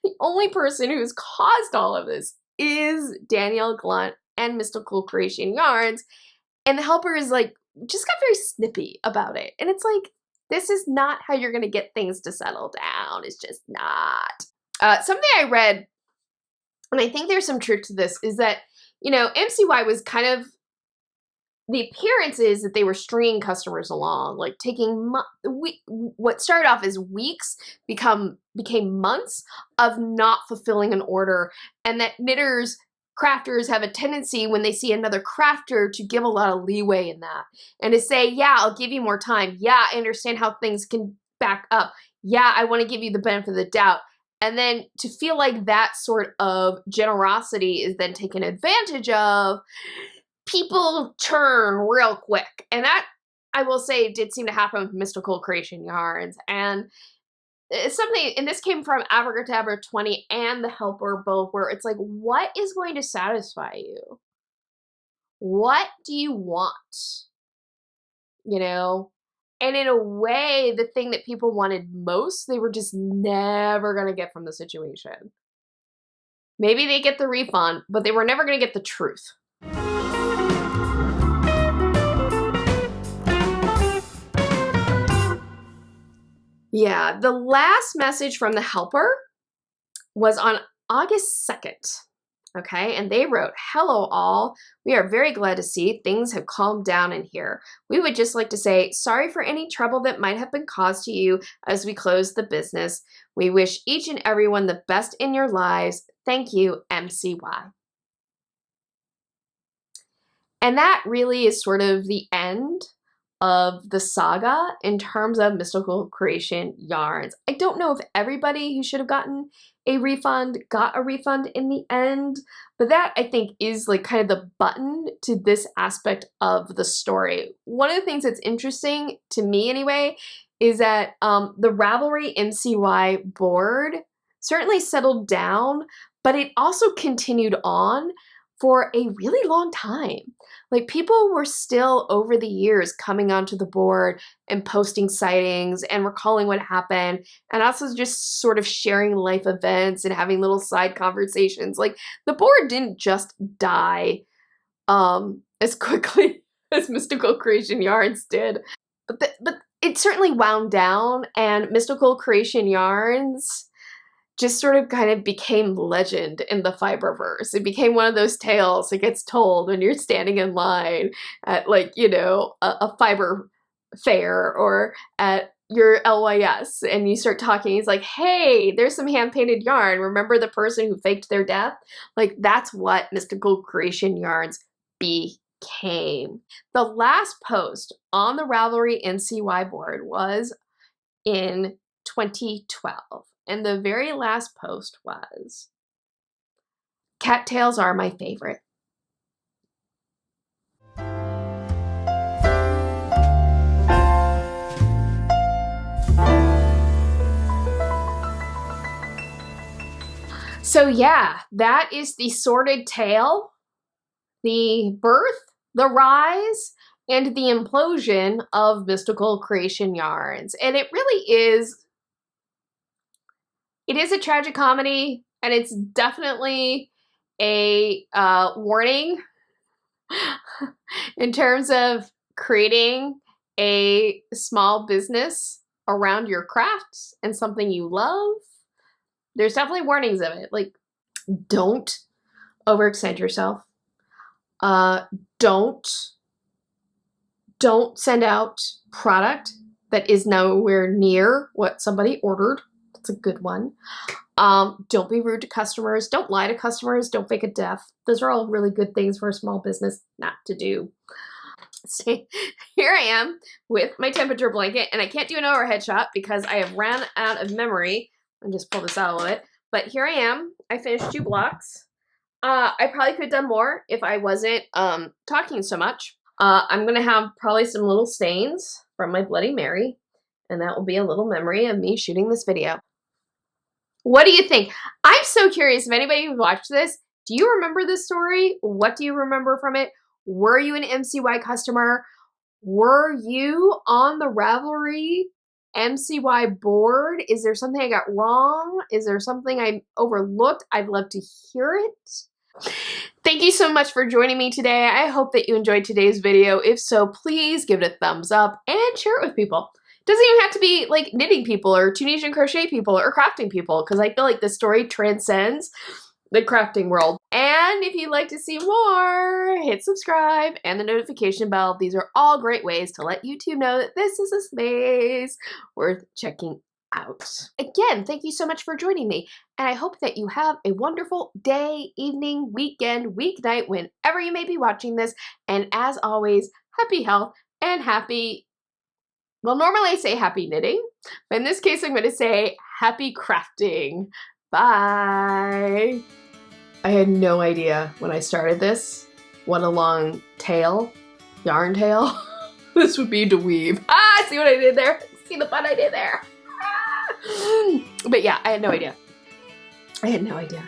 A: the only person who's caused all of this is Danielle Glunt and Mystical Creation Yarns, and the helper is like, just got very snippy about it. And it's like, This is not how you're going to get things to settle down. It's just not. Something I read, and I think there's some truth to this, is that, you know, MCY was kind of, the appearance is that they were stringing customers along, like taking what started off as weeks became months of not fulfilling an order, and that knitters, crafters have a tendency when they see another crafter to give a lot of leeway in that and to say, yeah, I'll give you more time. Yeah, I understand how things can back up. Yeah, I want to give you the benefit of the doubt. And then to feel like that sort of generosity is then taken advantage of, people turn real quick. And that, I will say, did seem to happen with Mystical Creation Yarns. And it's something, and this came from Abracadabra 20 and The Helper both, where it's like, what is going to satisfy you? What do you want? You know? And in a way, the thing that people wanted most, they were just never going to get from the situation. Maybe they get the refund, but they were never going to get the truth. Yeah, the last message from The Helper was on August 2nd. Okay, and they wrote, "Hello all, we are very glad to see things have calmed down in here. We would just like to say sorry for any trouble that might have been caused to you as we close the business. We wish each and everyone the best in your lives. Thank you, MCY." And that really is sort of the end of the saga in terms of Mystical Creation Yarns. I don't know if everybody who should have gotten a refund got a refund in the end, but that, I think, is like kind of the button to this aspect of the story. One of the things that's interesting to me anyway is that the Ravelry MCY board certainly settled down, but it also continued on for a really long time. Like, people were still over the years coming onto the board and posting sightings and recalling what happened, and also just sort of sharing life events and having little side conversations. Like, the board didn't just die as quickly as Mystical Creation Yarns did, but it certainly wound down, and Mystical Creation Yarns just sort of kind of became legend in the Fiberverse. It became one of those tales that gets told when you're standing in line at, like, you know, a fiber fair or at your LYS, and you start talking. He's like, "Hey, there's some hand-painted yarn. Remember the person who faked their death?" Like, that's what Mystical Creation Yarns became. The last post on the Ravelry MCY board was in 2012. And the very last post was, "Cattails are my favorite." So yeah, that is the sordid tale, the birth, the rise, and the implosion of Mystical Creation Yarns. And it really is, it is a tragic comedy, and it's definitely a warning in terms of creating a small business around your crafts and something you love. There's definitely warnings of it. Like, don't overextend yourself. Don't send out product that is nowhere near what somebody ordered. That's a good one. Don't be rude to customers. Don't lie to customers. Don't fake a death. Those are all really good things for a small business not to do. See, here I am with my temperature blanket, and I can't do an overhead shot because I have ran out of memory. I'll just pull this out a little bit. But here I am. I finished 2 blocks. I probably could have done more if I wasn't talking so much. I'm going to have probably some little stains from my Bloody Mary, and that will be a little memory of me shooting this video. What do you think? I'm so curious if anybody who watched this, do you remember this story? What do you remember from it? Were you an MCY customer? Were you on the Ravelry MCY board? Is there something I got wrong? Is there something I overlooked? I'd love to hear it. Thank you so much for joining me today. I hope that you enjoyed today's video. If so, please give it a thumbs up and share it with people. Doesn't even have to be like knitting people or Tunisian crochet people or crafting people, because I feel like the story transcends the crafting world. And if you'd like to see more, hit subscribe and the notification bell. These are all great ways to let YouTube know that this is a space worth checking out. Again, thank you so much for joining me, and I hope that you have a wonderful day, evening, weekend, weeknight, whenever you may be watching this. And as always, happy health and happy, well, normally I say happy knitting, but in this case I'm going to say happy crafting. Bye! I had no idea when I started this what a long tail, yarn tail, this would be to weave. Ah, see what I did there? See the fun I did there? Ah. But yeah, I had no idea. I had no idea.